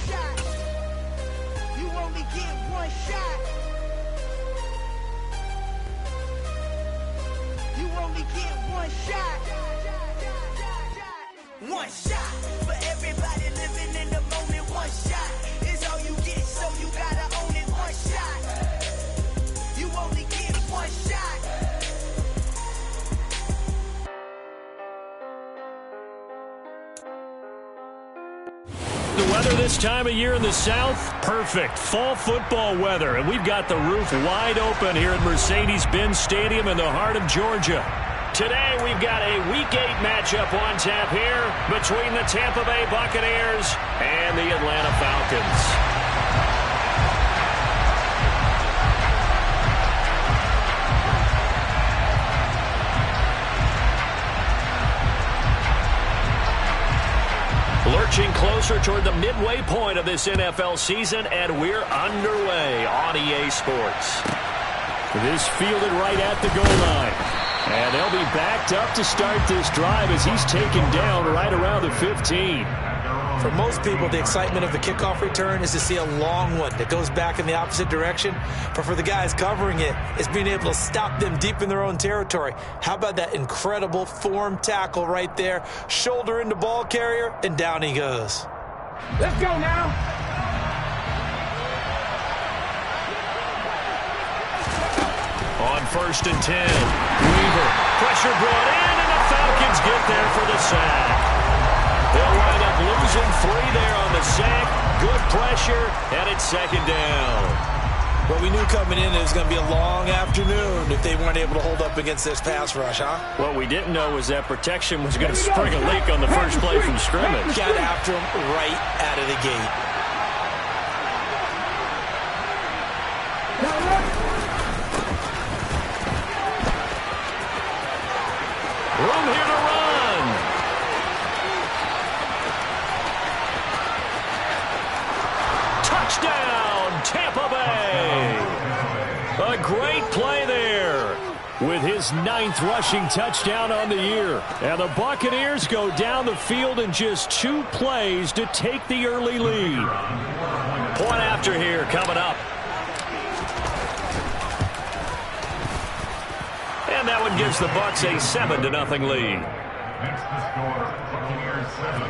shot. You only get one shot. You only get one shot. One shot for everybody living in the moment. One shot is all you get, so you gotta own it. One shot. You only get one shot. The weather this time of year in the South, perfect. Fall football weather, and we've got the roof wide open here at Mercedes-Benz Stadium in the heart of Georgia. Today, we've got a Week 8 matchup on tap here between the Tampa Bay Buccaneers and the Atlanta Falcons. Lurching closer toward the midway point of this NFL season, and we're underway on EA Sports. This fielded right at the goal line. And they'll be backed up to start this drive as he's taken down right around the 15. For most people, the excitement of the kickoff return is to see a long one that goes back in the opposite direction. But for the guys covering it, it's being able to stop them deep in their own territory. How about that incredible form tackle right there? Shoulder into ball carrier, and down he goes. Let's go now. On 1st and 10, Weaver. Pressure brought in, and the Falcons get there for the sack. They'll wind up losing 3 there on the sack. Good pressure, and it's 2nd down. Well, we knew coming in it was going to be a long afternoon if they weren't able to hold up against this pass rush, huh? What we didn't know was that protection was going to spring a leak on the first play from scrimmage. Got after him right out of the gate. Room here to run. Touchdown, Tampa Bay. A great play there with his 9th rushing touchdown on the year. And the Buccaneers go down the field in just 2 plays to take the early lead. Point after here coming up. And that one gives the Bucs a 7-0 lead. Next to score, Buccaneers 7,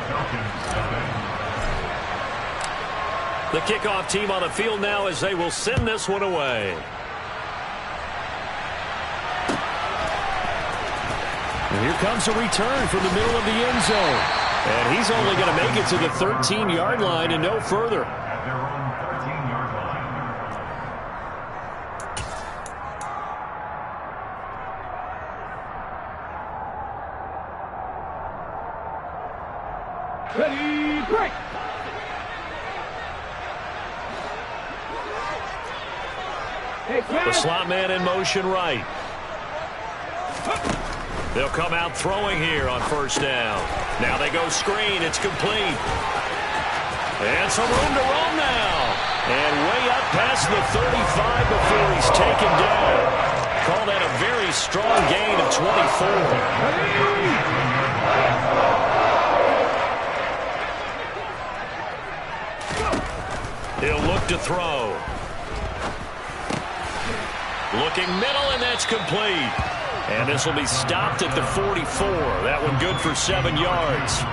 Falcons 7. The kickoff team on the field now as they will send this one away. And here comes a return from the middle of the end zone. And he's only going to make it to the 13-yard line and no further. At their own 13-yard line. Ready, break. The slot man in motion right. They'll come out throwing here on 1st down. Now they go screen. It's complete. And some room to roam now. And way up past the 35 before he's taken down. Call that a very strong gain of 24. He'll look to throw. Looking middle, and that's complete. And this will be stopped at the 44. That one good for 7 yards.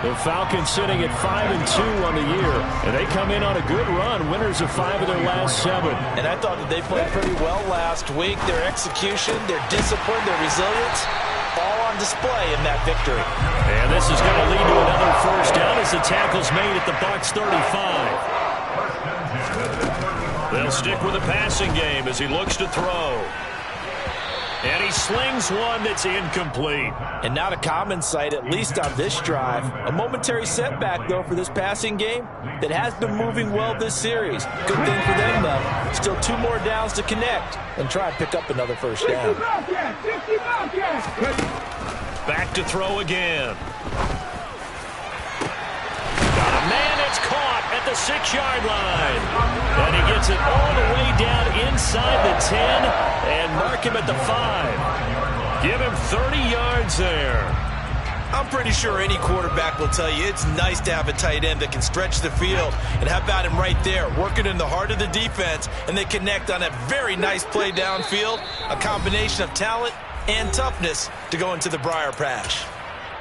The Falcons sitting at 5-2 on the year. And they come in on a good run, winners of 5 of their last 7. And I thought that they played pretty well last week. Their execution, their discipline, their resilience, all on display in that victory. And this is going to lead to another 1st down as the tackle's made at the Bucs 35. They'll stick with the passing game as he looks to throw. And he slings one that's incomplete. And not a common sight, at least on this drive. A momentary setback, though, for this passing game that has been moving well this series. Good thing for them, though. Still 2 more downs to connect and try and pick up another 1st down. Back to throw again. Got a man that's caught at the 6-yard line. And he gets it all the way down inside the 10 and mark him at the 5. Give him 30 yards there. I'm pretty sure any quarterback will tell you it's nice to have a tight end that can stretch the field. And how about him right there, working in the heart of the defense, and they connect on a very nice play downfield, a combination of talent and toughness to go into the briar patch.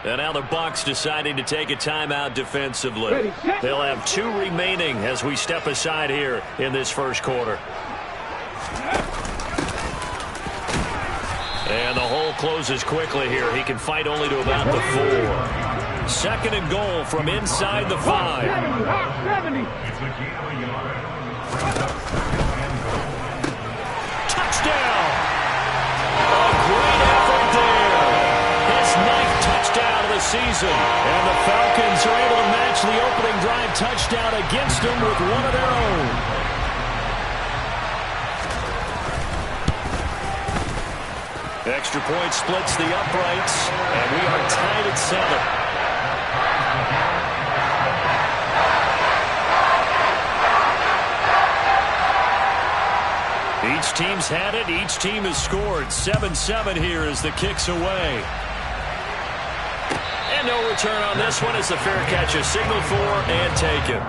And now the Bucs deciding to take a timeout defensively. They'll have 2 remaining as we step aside here in this first quarter. And the hole closes quickly here. He can fight only to about the 4. Second and goal from inside the 5. Touchdown! A great effort there. His 9th touchdown of the season. And the Falcons are able to match the opening drive touchdown against them with one of their own. Extra point splits the uprights, and we are tied at 7. Each team's had it. Each team has scored. 7-7 here as the kick's away. And no return on this one as the fair catch is signaled for and taken.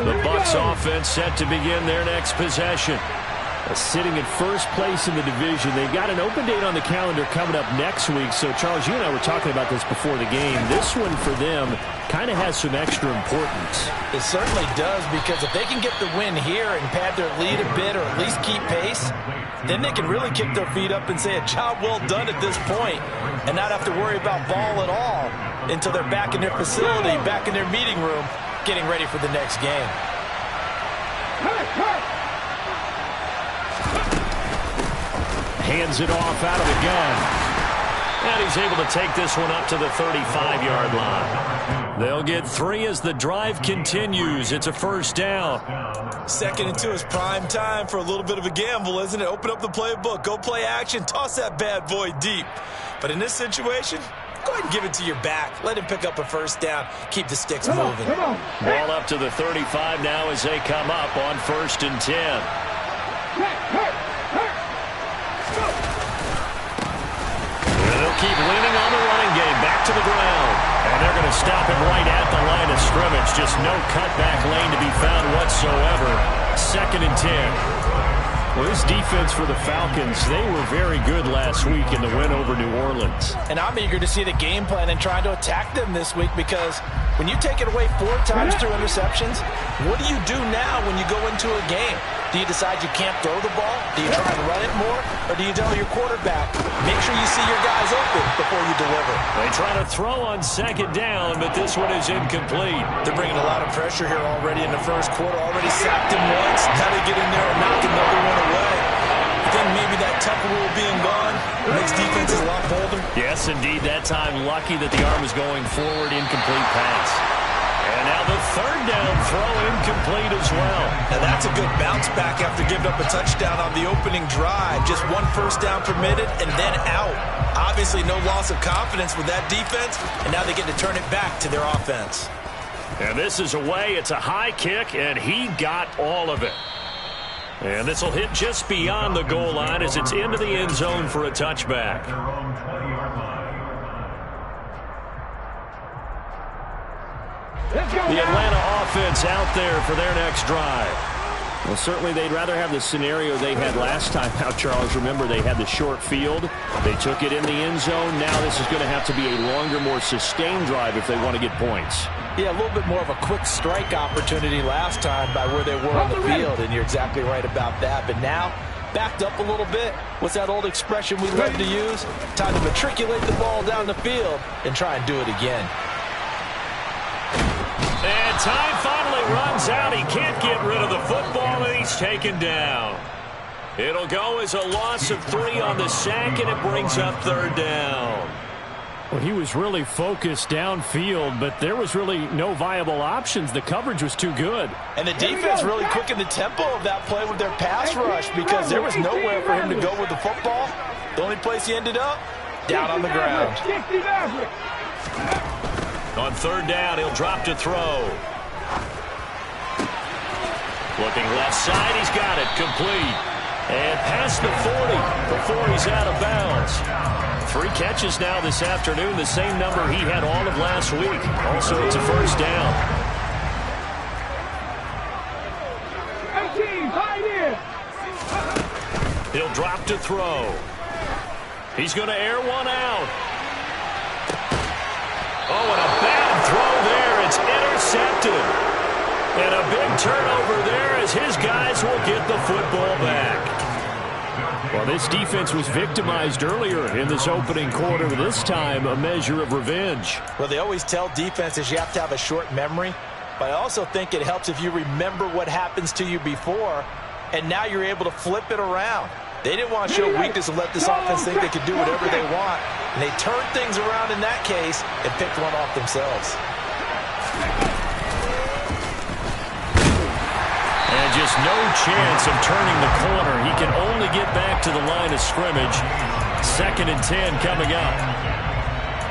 The Bucs offense set to begin their next possession. Sitting in first place in the division. They've got an open date on the calendar coming up next week. So, Charles, you and I were talking about this before the game. This one for them kind of has some extra importance. It certainly does, because if they can get the win here and pad their lead a bit or at least keep pace, then they can really kick their feet up and say a job well done at this point and not have to worry about ball at all until they're back in their facility, back in their meeting room, getting ready for the next game. Hands it off out of the gun. And he's able to take this one up to the 35-yard line. They'll get 3 as the drive continues. It's a first down. 2nd and 2 is prime time for a little bit of a gamble, isn't it? Open up the playbook, go play action, toss that bad boy deep. But in this situation, go ahead and give it to your back. Let him pick up a first down. Keep the sticks moving. Ball up to the 35 now as they come up on 1st and 10. They'll keep leaning on the running game. Back to the ground. And they're going to stop him right at the line of scrimmage. Just no cutback lane to be found whatsoever. 2nd and 10. Well, this defense for the Falcons, they were very good last week in the win over New Orleans. And I'm eager to see the game plan and trying to attack them this week, because when you take it away 4 times through interceptions, what do you do now when you go into a game? Do you decide you can't throw the ball? Do you try and run it more? Or do you tell your quarterback, make sure you see your guys open before you deliver? They try to throw on 2nd down, but this one is incomplete. They're bringing a lot of pressure here already in the first quarter. Already sacked him once. Now they get in there and knock another one away. I think maybe that Tucker rule being gone makes defenses a lot bolder. Yes, indeed. That time lucky that the arm was going forward. Incomplete pass. And now the 3rd down throw incomplete as well. Now that's a good bounce back after giving up a touchdown on the opening drive. Just 1 first down permitted and then out. Obviously no loss of confidence with that defense, and now they get to turn it back to their offense. And this is away. It's a high kick, and he got all of it. And this will hit just beyond the goal line as it's into the end zone for a touchback. The Atlanta offense out there for their next drive. Well, certainly they'd rather have the scenario they had last time out, Charles. Remember, they had the short field. They took it in the end zone. Now this is going to have to be a longer, more sustained drive if they want to get points. Yeah, a little bit more of a quick strike opportunity last time by where they were on the field, and you're exactly right about that. But now, backed up a little bit. What's that old expression we love to use? Time to matriculate the ball down the field and try and do it again. And time finally runs out. He can't get rid of the football, and he's taken down. It'll go as a loss of 3 on the sack, and it brings up 3rd down. Well, he was really focused downfield, but there was really no viable options. The coverage was too good. And the defense really quickened the tempo of that play with their pass rush, because there was nowhere for him to go with the football. The only place he ended up, down on the ground. On third down, he'll drop to throw. Looking left side, he's got it, complete. And past the 40 before he's out of bounds. 3 catches now this afternoon, the same number he had all of last week. Also, it's a first down. 18, hide in. He'll drop to throw. He's going to air one out. Oh, and a bad throw there. It's intercepted. And a big turnover there as his guys will get the football back. Well, this defense was victimized earlier in this opening quarter. This time, a measure of revenge. Well, they always tell defenses you have to have a short memory. But I also think it helps if you remember what happens to you before, and now you're able to flip it around. They didn't want to show weakness and let this offense think they could do whatever they want. And they turned things around in that case and picked one off themselves. And just no chance of turning the corner. He can only get back to the line of scrimmage. 2nd and 10 coming up.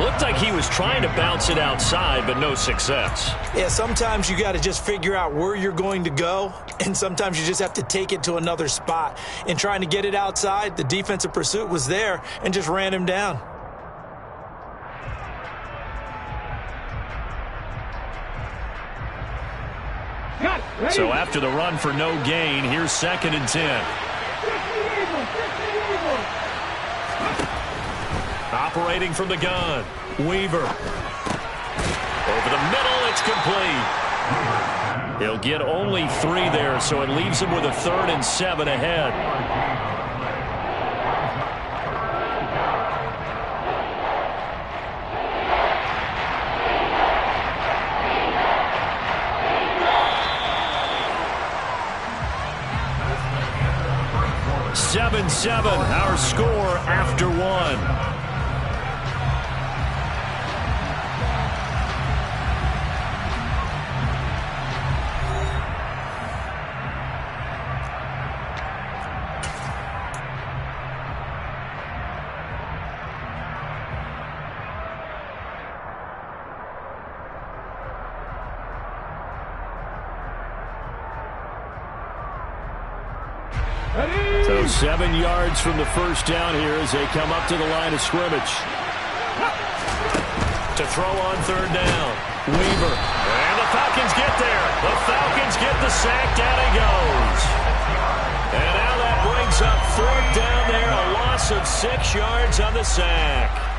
Looked like he was trying to bounce it outside, but no success. Yeah, sometimes you got to just figure out where you're going to go, and sometimes you just have to take it to another spot. In trying to get it outside, the defensive pursuit was there and just ran him down. So after the run for no gain, here's 2nd and 10. Operating from the gun, Weaver. Over the middle, it's complete. He'll get only 3 there, so it leaves him with a 3rd and 7 ahead. Our score after 1. So 7 yards from the first down here as they come up to the line of scrimmage. To throw on 3rd down. Weaver. And the Falcons get there. The Falcons get the sack. Down he goes. And now that brings up 4th down there. A loss of 6 yards on the sack.